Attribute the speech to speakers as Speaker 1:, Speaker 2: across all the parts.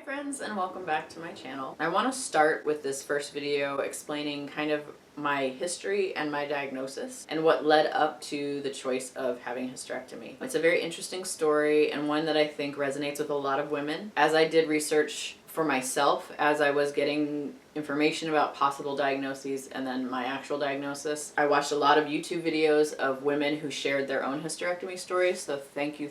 Speaker 1: Friends, and welcome back to my channel. I want to start with this first video explaining kind of my history and my diagnosis and what led up to the choice of having a hysterectomy. It's a very interesting story and one that I think resonates with a lot of women. As I did research for myself, as I was getting information about possible diagnoses and then my actual diagnosis, I watched a lot of YouTube videos of women who shared their own hysterectomy stories. So thank you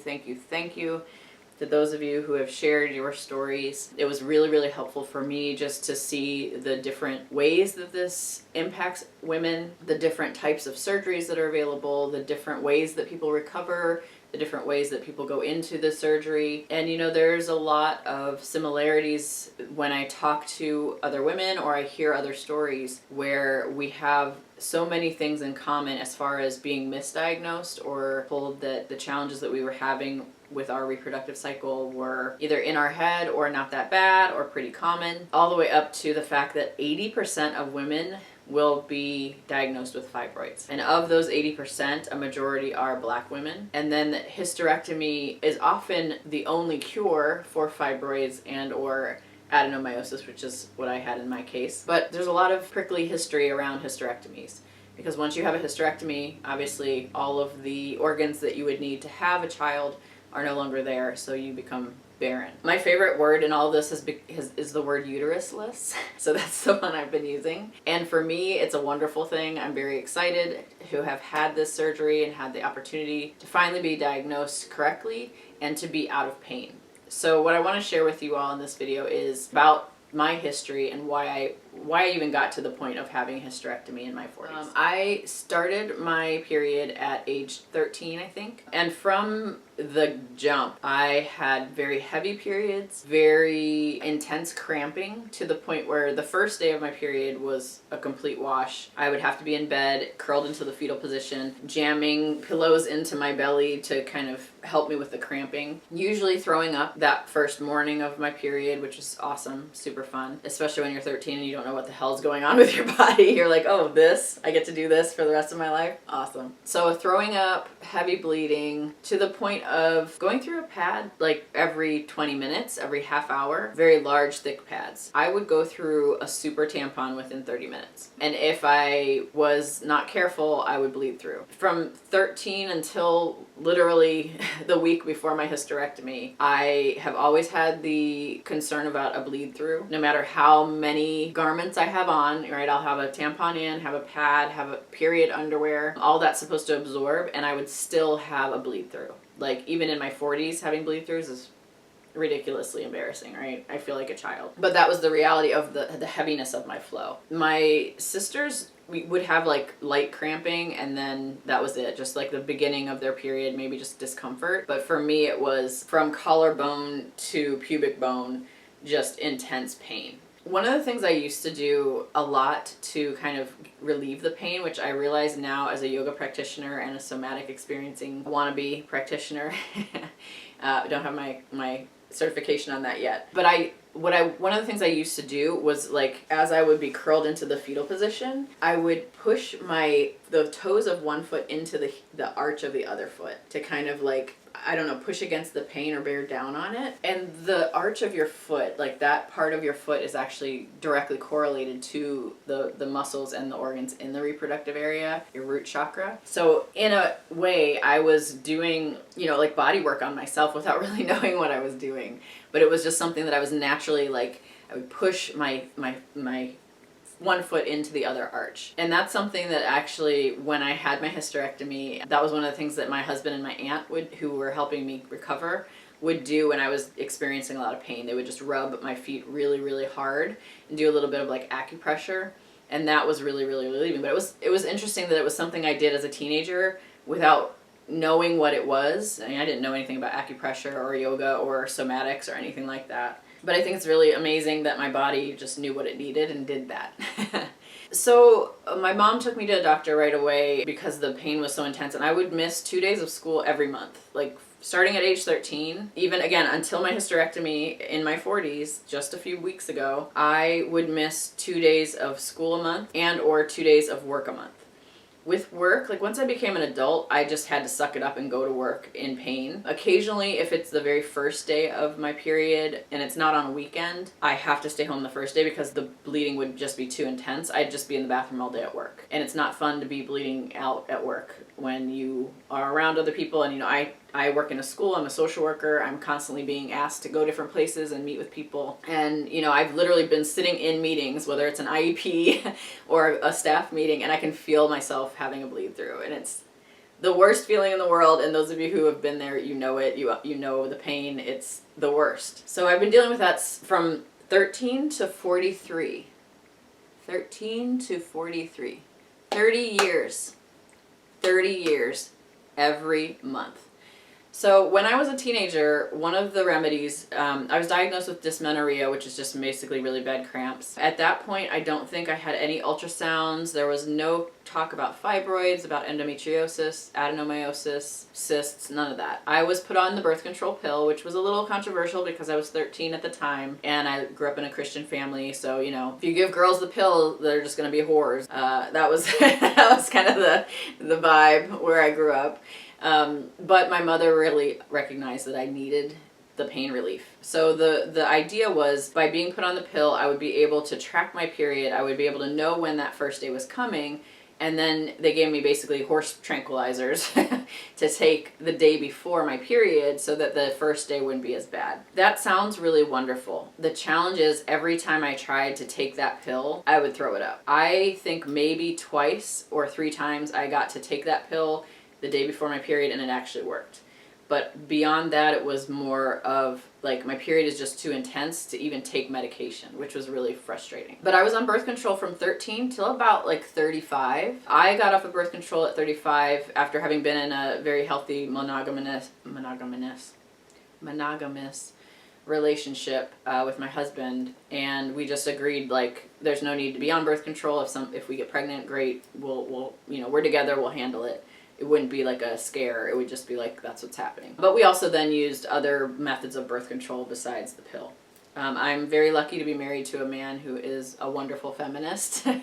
Speaker 1: to those of you who have shared your stories. It was really helpful for me just to see the different ways that this impacts women, the different types of surgeries that are available, the different ways that people recover, the different ways that people go into the surgery. And you know, there's a lot of similarities when I talk to other women or I hear other stories where we have so many things in common as far as being misdiagnosed or told that the challenges that we were having with our reproductive cycle were either in our head or not that bad or pretty common, all the way up to the fact that 80% of women will be diagnosed with fibroids. And of those 80%, a majority are Black women. And then hysterectomy is often the only cure for fibroids and or adenomyosis, which is what I had in my case. But there's a lot of prickly history around hysterectomies, because once you have a hysterectomy, obviously all of the organs that you would need to have a child are no longer there, so you become barren. My favorite word in all of this is the word uterusless, so that's the one I've been using. And for me, it's a wonderful thing. I'm very excited to have had this surgery and had the opportunity to finally be diagnosed correctly and to be out of pain. So what I want to share with you all in this video is about my history and why I even got to the point of having a hysterectomy in my 40s. I started my period at age 13, I think. And from the jump, I had very heavy periods, very intense cramping, to the point where the first day of my period was a complete wash. I would have to be in bed, curled into the fetal position, jamming pillows into my belly to kind of help me with the cramping. Usually throwing up that first morning of my period, which is awesome, super fun, especially when you're 13 and you don't know what the hell's going on with your body. You're like, oh, I get to do this for the rest of my life? Awesome. So throwing up, heavy bleeding, to the point of going through a pad like every 20 minutes, every half hour, very large, thick pads. I would go through a super tampon within 30 minutes. And if I was not careful, I would bleed through. From 13 until literally the week before my hysterectomy, I have always had the concern about a bleed through. No matter how many garments I have on, right? I'll have a tampon in, have a pad, have a period underwear, all that's supposed to absorb, and I would still have a bleed through. Like, even in my 40s, having bleed throughs is ridiculously embarrassing, right? I feel like a child. But that was the reality of the heaviness of my flow. My sisters, we would have like light cramping, and then that was it. Just like the beginning of their period, maybe just discomfort. But for me, it was from collarbone to pubic bone, just intense pain. One of the things I used to do a lot to kind of relieve the pain, which I realize now as a yoga practitioner and a somatic experiencing wannabe practitioner, don't have my certification on that yet, but one of the things I used to do was, like, as I would be curled into the fetal position, I would push the toes of one foot into the arch of the other foot to kind of, like, I don't know, push against the pain or bear down on it. And the arch of your foot, like that part of your foot, is actually directly correlated to the muscles and the organs in the reproductive area, your root chakra. So in a way, I was doing, you know, like body work on myself without really knowing what I was doing. But it was just something that I was naturally, like, I would push my one foot into the other arch. And that's something that actually, when I had my hysterectomy, that was one of the things that my husband and my aunt who were helping me recover, would do when I was experiencing a lot of pain. They would just rub my feet really hard and do a little bit of like acupressure. And that was really relieving. But it was interesting that it was something I did as a teenager without knowing what it was. I mean, I didn't know anything about acupressure or yoga or somatics or anything like that. But I think it's really amazing that my body just knew what it needed and did that. So my mom took me to a doctor right away because the pain was so intense, and I would miss 2 days of school every month. Like, starting at age 13, even again until my hysterectomy in my 40s, just a few weeks ago, I would miss 2 days of school a month and or 2 days of work a month. With work, like once I became an adult, I just had to suck it up and go to work in pain. Occasionally, if it's the very first day of my period and it's not on a weekend, I have to stay home the first day because the bleeding would just be too intense. I'd just be in the bathroom all day at work. And it's not fun to be bleeding out at work when you are around other people. And I work in a school, I'm a social worker, I'm constantly being asked to go different places and meet with people. And I've literally been sitting in meetings, whether it's an IEP or a staff meeting, and I can feel myself having a bleed through. And it's the worst feeling in the world. And those of you who have been there, you know it, you know the pain, it's the worst. So I've been dealing with that from 13 to 43. 13 to 43. 30 years. 30 years every month. So when I was a teenager, one of the remedies, I was diagnosed with dysmenorrhea, which is just basically really bad cramps. At that point, I don't think I had any ultrasounds. There was no talk about fibroids, about endometriosis, adenomyosis, cysts, none of that. I was put on the birth control pill, which was a little controversial because I was 13 at the time, and I grew up in a Christian family, so, if you give girls the pill, they're just going to be whores. That was that was kind of the vibe where I grew up. But my mother really recognized that I needed the pain relief. So the idea was, by being put on the pill, I would be able to track my period. I would be able to know when that first day was coming. And then they gave me basically horse tranquilizers to take the day before my period so that the first day wouldn't be as bad. That sounds really wonderful. The challenge is, every time I tried to take that pill, I would throw it up. I think maybe twice or 3 times I got to take that pill the day before my period and it actually worked. But beyond that, it was more of like, my period is just too intense to even take medication, which was really frustrating. But I was on birth control from 13 till about like 35. I got off of birth control at 35 after having been in a very healthy monogamous relationship with my husband, and we just agreed, like, there's no need to be on birth control. If we get pregnant, great, we'll we're together, we'll handle it. It wouldn't be like a scare. It would just be like, that's what's happening. But we also then used other methods of birth control besides the pill. I'm very lucky to be married to a man who is a wonderful feminist and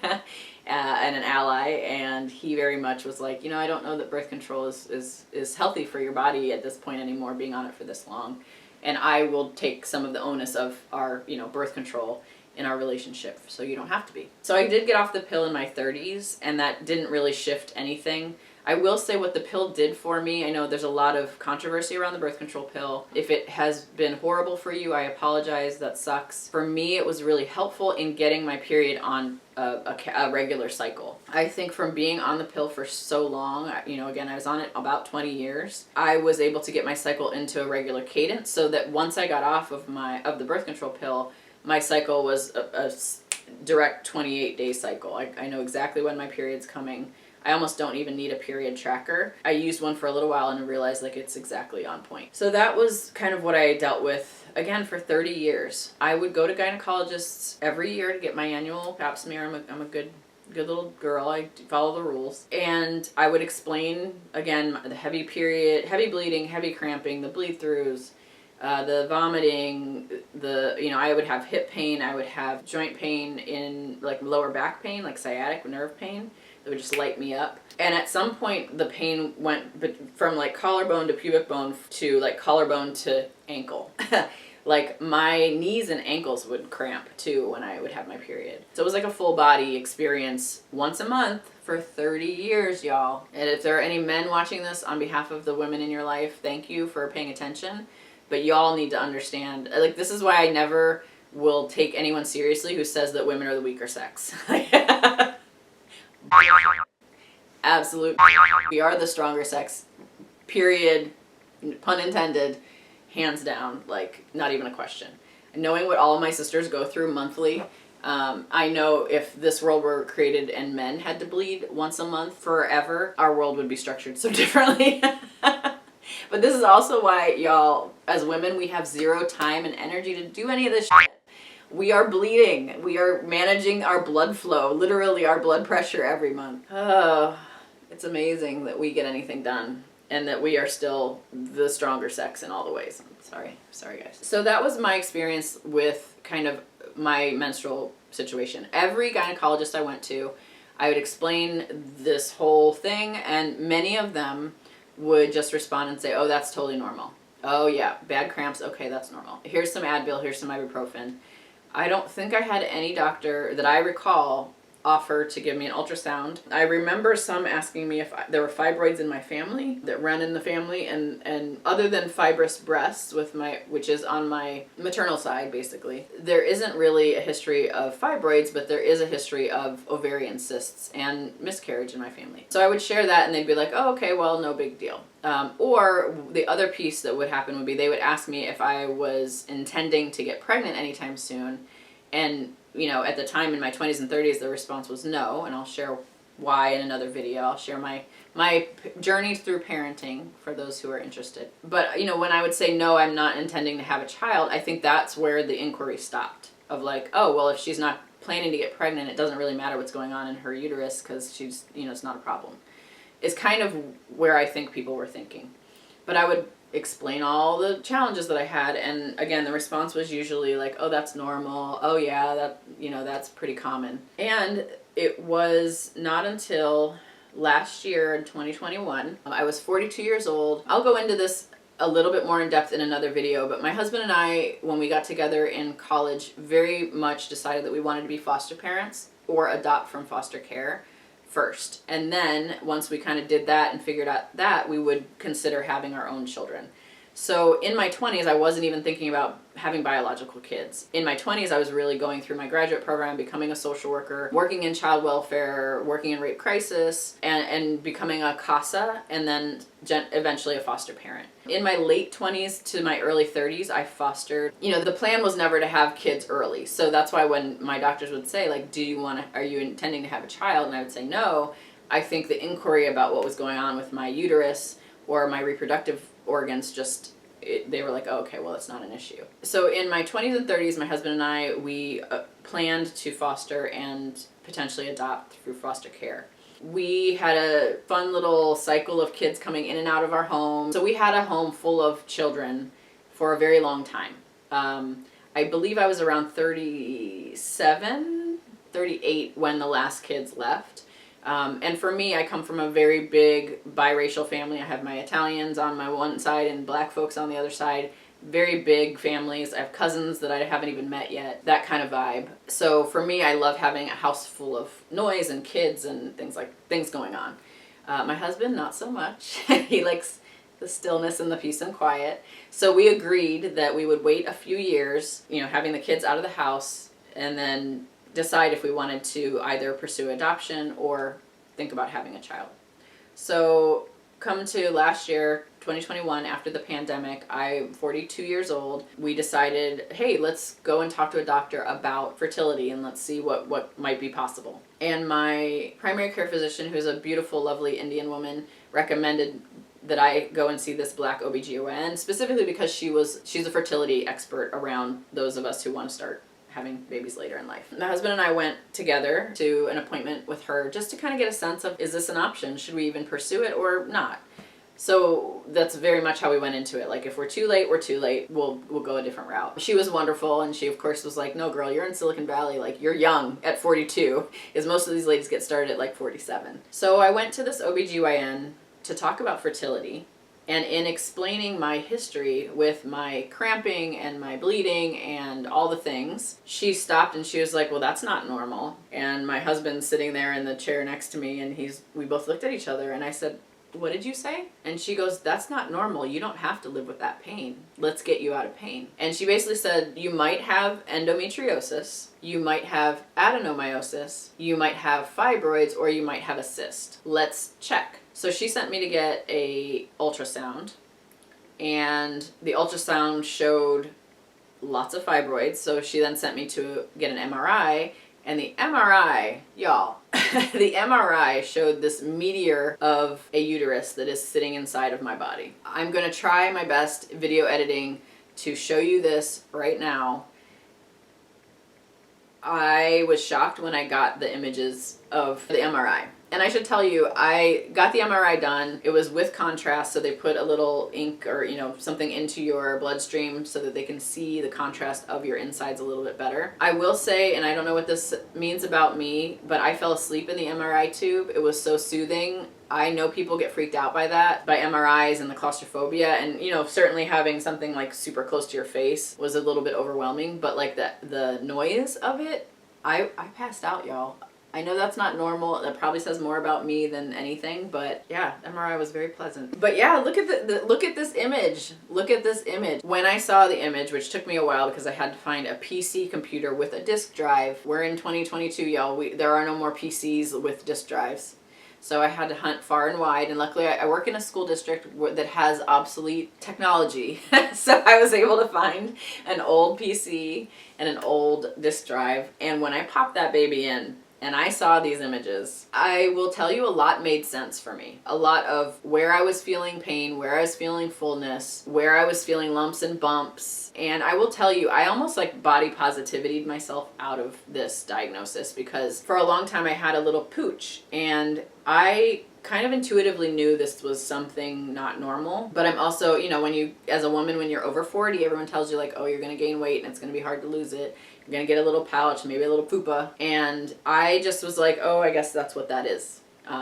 Speaker 1: an ally, and he very much was like, I don't know that birth control is healthy for your body at this point anymore, being on it for this long. And I will take some of the onus of our, birth control in our relationship, so you don't have to be. So I did get off the pill in my 30s, and that didn't really shift anything. I will say what the pill did for me. I know there's a lot of controversy around the birth control pill. If it has been horrible for you, I apologize. That sucks. For me, it was really helpful in getting my period on a regular cycle. I think from being on the pill for so long, again, I was on it about 20 years, I was able to get my cycle into a regular cadence, so that once I got off of the birth control pill, my cycle was a direct 28-day cycle. I know exactly when my period's coming. I almost don't even need a period tracker. I used one for a little while and realized like it's exactly on point. So that was kind of what I dealt with, again, for 30 years. I would go to gynecologists every year to get my annual pap smear. I'm a good little girl. I follow the rules. And I would explain, again, the heavy period, heavy bleeding, heavy cramping, the bleed throughs, the vomiting, I would have hip pain, I would have joint pain in like lower back pain, like sciatic nerve pain. It would just light me up. And at some point, the pain went from like collarbone to pubic bone to like collarbone to ankle. Like my knees and ankles would cramp too when I would have my period. So it was like a full body experience once a month for 30 years, y'all. And if there are any men watching this, on behalf of the women in your life, thank you for paying attention. But y'all need to understand, like, this is why I never will take anyone seriously who says that women are the weaker sex. Absolute. We are the stronger sex, period, pun intended, hands down, like, not even a question. Knowing what all of my sisters go through monthly, I know if this world were created and men had to bleed once a month forever, our world would be structured so differently. But this is also why, y'all, as women, we have zero time and energy to do any of this shit. We are bleeding. We are managing our blood flow, literally our blood pressure every month. Oh, it's amazing that we get anything done and that we are still the stronger sex in all the ways. Sorry guys. So that was my experience with kind of my menstrual situation. Every gynecologist I went to, I would explain this whole thing, and many of them would just respond and say, oh, that's totally normal. Oh yeah, bad cramps, okay, that's normal. Here's some Advil, here's some ibuprofen. I don't think I had any doctor that I recall offer to give me an ultrasound. I remember some asking me if there were fibroids in my family, that run in the family, and other than fibrous breasts, which is on my maternal side basically, there isn't really a history of fibroids, but there is a history of ovarian cysts and miscarriage in my family. So I would share that and they'd be like, oh, okay, well, no big deal. Or the other piece that would happen would be they would ask me if I was intending to get pregnant anytime soon. And, you know, at the time in my 20s and 30s, the response was no, and I'll share why in another video. I'll share my journey through parenting for those who are interested. But, you know, when I would say no, I'm not intending to have a child, I think that's where the inquiry stopped. Of like, oh, well, if she's not planning to get pregnant, it doesn't really matter what's going on in her uterus because she's, you know, it's not a problem. Is kind of where I think people were thinking. But I would explain all the challenges that I had, and again, the response was usually like, oh, that's normal. Oh yeah, that, you know, that's pretty common. And it was not until last year in 2021, I was 42 years old. I'll go into this a little bit more in depth in another video, but my husband and I, when we got together in college, very much decided that we wanted to be foster parents or adopt from foster care first. And then once we kind of did that and figured out that, we would consider having our own children. So in my 20s, I wasn't even thinking about having biological kids. In my 20s, I was really going through my graduate program, becoming a social worker, working in child welfare, working in rape crisis, and becoming a CASA, and then eventually a foster parent. In my late 20s to my early 30s, I fostered. You know, the plan was never to have kids early. So that's why when my doctors would say, like, are you intending to have a child? And I would say no. I think the inquiry about what was going on with my uterus or my reproductive organs they were like, oh, okay, well, it's not an issue. So in my 20s and 30s, my husband and I, we planned to foster and potentially adopt through foster care. We had a fun little cycle of kids coming in and out of our home. So we had a home full of children for a very long time. I believe I was around 37, 38 when the last kids left. And for me, I come from a very big biracial family. I have my Italians on my one side and black folks on the other side. Very big families. I have cousins that I haven't even met yet. That kind of vibe. So for me, I love having a house full of noise and kids and things going on. My husband, not so much. He likes the stillness and the peace and quiet. So we agreed that we would wait a few years, you know, having the kids out of the house, and then decide if we wanted to either pursue adoption or think about having a child. So come to last year, 2021, after the pandemic, I'm 42 years old. We decided, hey, let's go and talk to a doctor about fertility and let's see what might be possible. And my primary care physician, who's a beautiful, lovely Indian woman, recommended that I go and see this black OBGYN, specifically because she's a fertility expert around those of us who want to start having babies later in life. My husband and I went together to an appointment with her just to kind of get a sense of, is this an option? Should we even pursue it or not? So that's very much how we went into it. Like, if we're too late, we're too late. We'll go a different route. She was wonderful, and she of course was like, no girl, you're in Silicon Valley, like you're young at 42, because most of these ladies get started at like 47. So I went to this OBGYN to talk about fertility. And in explaining my history with my cramping and my bleeding and all the things, she stopped and she was like, well, that's not normal. And my husband's sitting there in the chair next to me, and we both looked at each other, and I said, what did you say? And she goes, that's not normal. You don't have to live with that pain. Let's get you out of pain. And she basically said, you might have endometriosis, you might have adenomyosis, you might have fibroids, or you might have a cyst. Let's check. So she sent me to get a ultrasound, and the ultrasound showed lots of fibroids. So she then sent me to get an MRI, and the MRI, y'all, the MRI showed this meteor of a uterus that is sitting inside of my body. I'm gonna try my best video editing to show you this right now. I was shocked when I got the images of the MRI. And I should tell you, I got the MRI done. It was with contrast, so they put a little ink or, you know, something into your bloodstream so that they can see the contrast of your insides a little bit better. I will say, and I don't know what this means about me, but I fell asleep in the MRI tube. It was so soothing. I know people get freaked out by that, by MRIs and the claustrophobia, and, you know, certainly having something like super close to your face was a little bit overwhelming, but like the noise of it, I passed out, y'all. I know that's not normal. That probably says more about me than anything, but yeah, MRI was very pleasant. But yeah, look at look at this image. Look at this image. When I saw the image, which took me a while because I had to find a PC computer with a disk drive. We're in 2022, y'all. There are no more PCs with disk drives. So I had to hunt far and wide, and luckily I work in a school district that has obsolete technology. So I was able to find an old PC and an old disk drive, and when I popped that baby in, and I saw these images, I will tell you a lot made sense for me. A lot of where I was feeling pain, where I was feeling fullness, where I was feeling lumps and bumps. And I will tell you, I almost like body positivitied myself out of this diagnosis because for a long time I had a little pooch, and I kind of intuitively knew this was something not normal. But I'm also, you know, when you, as a woman, when you're over 40, everyone tells you like, oh, you're going to gain weight and it's going to be hard to lose it. You're going to get a little pouch, maybe a little poopa. And I just was like, oh, I guess that's what that is.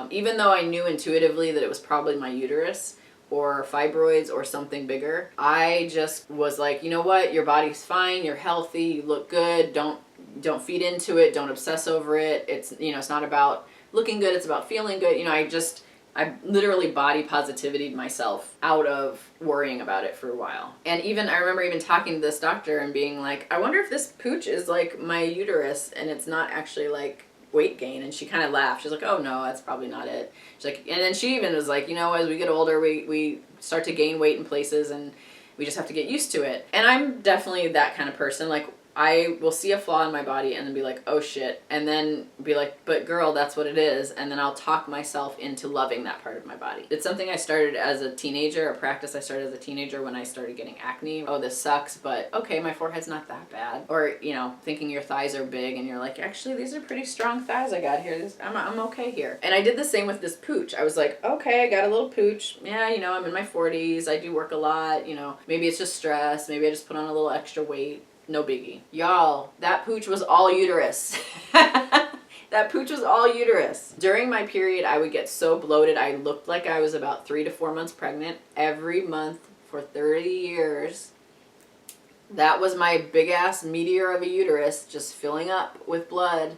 Speaker 1: Even though I knew intuitively that it was probably my uterus or fibroids or something bigger, I just was like, you know what? Your body's fine. You're healthy. You look good. Don't feed into it. Don't obsess over it. It's, you know, it's not about looking good. It's about feeling good. You know, I literally body positivity'd myself out of worrying about it for a while. And even, I remember even talking to this doctor and being like, I wonder if this pooch is like my uterus and it's not actually like weight gain. And she kind of laughed. She's like, oh no, that's probably not it. She's like, and then she even was like, you know, as we get older, we start to gain weight in places and we just have to get used to it. And I'm definitely that kind of person. Like, I will see a flaw in my body and then be like, oh shit, and then be like, but girl, that's what it is, and then I'll talk myself into loving that part of my body. It's something I started as a teenager, a practice I started as a teenager when I started getting acne. Oh, this sucks, but okay, my forehead's not that bad. Or, you know, thinking your thighs are big and you're like, actually, these are pretty strong thighs I got here. I'm okay here. And I did the same with this pooch. I was like, okay, I got a little pooch. Yeah, you know, I'm in my 40s. I do work a lot, you know, maybe it's just stress. Maybe I just put on a little extra weight. No biggie. Y'all, that pooch was all uterus. That pooch was all uterus. During my period, I would get so bloated, I looked like I was about 3 to 4 months pregnant every month for 30 years. That was my big ass meteor of a uterus just filling up with blood.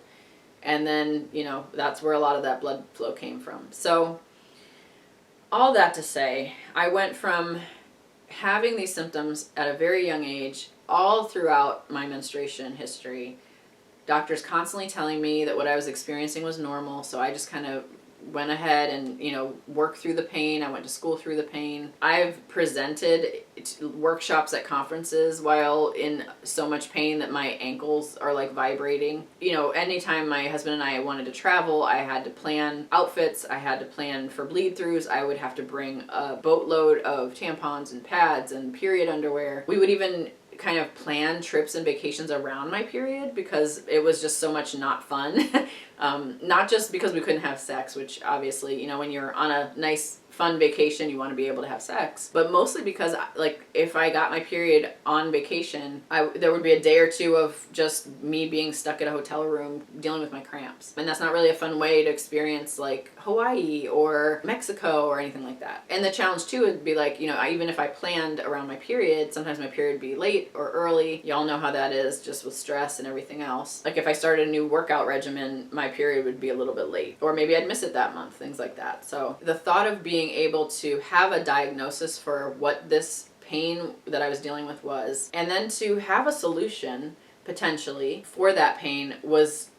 Speaker 1: And then, you know, that's where a lot of that blood flow came from. So, all that to say, I went from having these symptoms at a very young age all throughout my menstruation history. Doctors constantly telling me that what I was experiencing was normal, so I just kind of went ahead and, you know, worked through the pain. I went to school through the pain. I've presented workshops at conferences while in so much pain that my ankles are like vibrating. You know, anytime my husband and I wanted to travel, I had to plan outfits. I had to plan for bleed throughs. I would have to bring a boatload of tampons and pads and period underwear. We would even kind of plan trips and vacations around my period because it was just so much not fun. Not just because we couldn't have sex, which obviously, you know, when you're on a nice fun vacation, you want to be able to have sex, but mostly because, like, if I got my period on vacation, there would be a day or two of just me being stuck in a hotel room dealing with my cramps. And that's not really a fun way to experience like Hawaii or Mexico or anything like that. And the challenge too would be like, you know, even if I planned around my period, sometimes my period would be late or early. Y'all know how that is just with stress and everything else. Like if I started a new workout regimen, my period would be a little bit late, or maybe I'd miss it that month, things like that. So the thought of being able to have a diagnosis for what this pain that I was dealing with was, and then to have a solution potentially for that pain was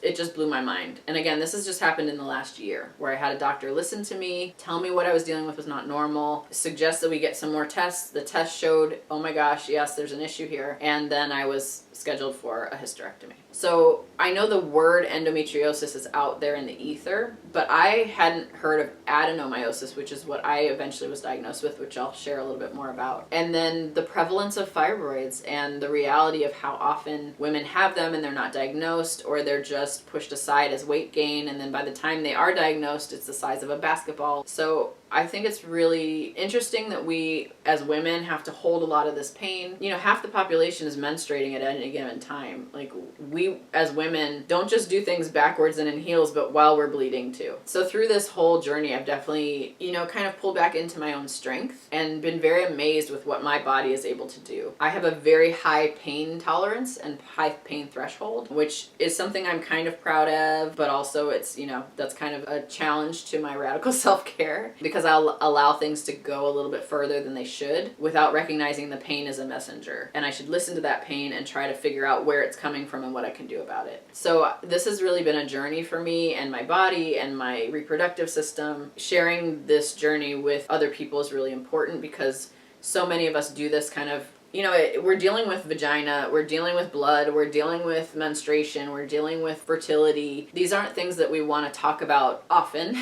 Speaker 1: it just blew my mind. And again, this has just happened in the last year where I had a doctor listen to me, tell me what I was dealing with was not normal, suggest that we get some more tests. The test showed, oh my gosh, yes, there's an issue here. And then I was scheduled for a hysterectomy. So I know the word endometriosis is out there in the ether, but I hadn't heard of adenomyosis, which is what I eventually was diagnosed with, which I'll share a little bit more about. And then the prevalence of fibroids and the reality of how often women have them and they're not diagnosed, or they're just pushed aside as weight gain, and then by the time they are diagnosed, it's the size of a basketball. So I think it's really interesting that we as women have to hold a lot of this pain. You know, half the population is menstruating at any given time. Like, we as women don't just do things backwards and in heels, but while we're bleeding too. So through this whole journey, I've definitely, you know, kind of pulled back into my own strength and been very amazed with what my body is able to do. I have a very high pain tolerance and high pain threshold, which is something I'm kind of proud of, but also it's, you know, that's kind of a challenge to my radical self-care, because I'll allow things to go a little bit further than they should without recognizing the pain as a messenger. And I should listen to that pain and try to figure out where it's coming from and what I can do about it. So this has really been a journey for me and my body and my reproductive system. Sharing this journey with other people is really important, because so many of us do this kind of, you know, we're dealing with vagina, we're dealing with blood, we're dealing with menstruation, we're dealing with fertility. These aren't things that we want to talk about often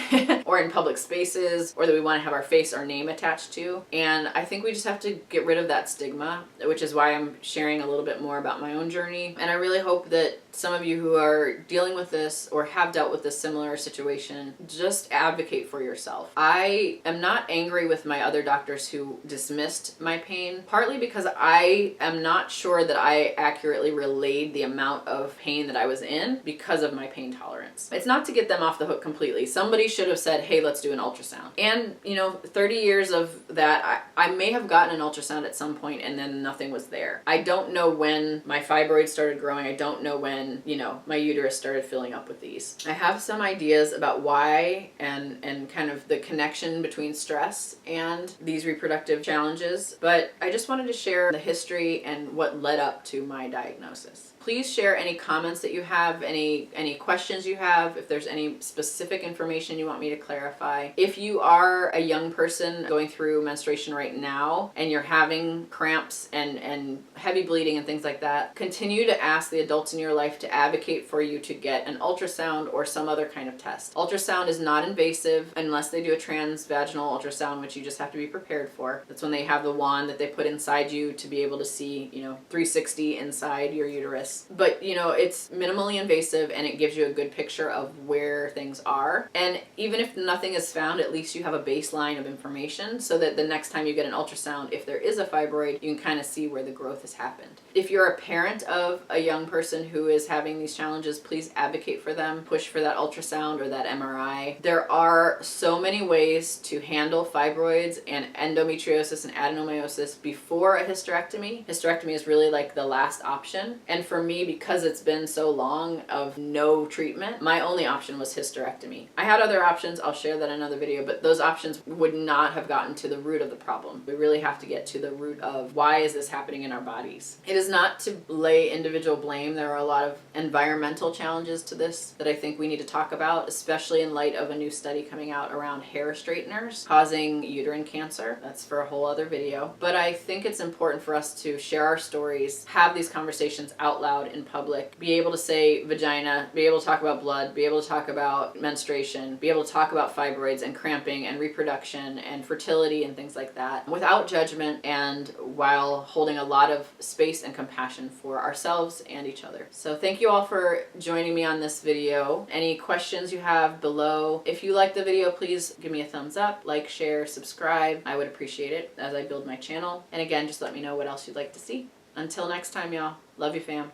Speaker 1: or in public spaces, or that we want to have our face or name attached to. And I think we just have to get rid of that stigma, which is why I'm sharing a little bit more about my own journey. And I really hope that some of you who are dealing with this or have dealt with this similar situation, just advocate for yourself. I am not angry with my other doctors who dismissed my pain, partly because I am not sure that I accurately relayed the amount of pain that I was in because of my pain tolerance. It's not to get them off the hook completely. Somebody should have said, hey, let's do an ultrasound. And, you know, 30 years of that, I may have gotten an ultrasound at some point and then nothing was there. I don't know when my fibroids started growing. I don't know when, you know, my uterus started filling up with these. I have some ideas about why and kind of the connection between stress and these reproductive challenges, but I just wanted to share the history and what led up to my diagnosis. Please share any comments that you have, any questions you have, if there's any specific information you want me to clarify. If you are a young person going through menstruation right now and you're having cramps and heavy bleeding and things like that, continue to ask the adults in your life to advocate for you to get an ultrasound or some other kind of test. Ultrasound is not invasive unless they do a transvaginal ultrasound, which you just have to be prepared for. That's when they have the wand that they put inside you to be able to see, you know, 360 inside your uterus. But, you know, it's minimally invasive and it gives you a good picture of where things are. And even if nothing is found, at least you have a baseline of information so that the next time you get an ultrasound, if there is a fibroid, you can kind of see where the growth has happened. If you're a parent of a young person who is having these challenges, please advocate for them. Push for that ultrasound or that MRI. There are so many ways to handle fibroids and endometriosis and adenomyosis before a hysterectomy. Hysterectomy is really like the last option. And for me, because it's been so long of no treatment, my only option was hysterectomy. I had other options, I'll share that in another video, but those options would not have gotten to the root of the problem. We really have to get to the root of why is this happening in our bodies. It is not to lay individual blame. There are a lot of environmental challenges to this that I think we need to talk about, especially in light of a new study coming out around hair straighteners causing uterine cancer. That's for a whole other video. But I think it's important for us to share our stories, have these conversations out loud in public, be able to say vagina, be able to talk about blood, be able to talk about menstruation, be able to talk about fibroids and cramping and reproduction and fertility and things like that without judgment, and while holding a lot of space and compassion for ourselves and each other. So thank you all for joining me on this video. Any questions you have below. If you like the video, please give me a thumbs up, like, share, subscribe. I would appreciate it as I build my channel. And again, just let me know what else you'd like to see. Until next time, y'all. Love you, fam.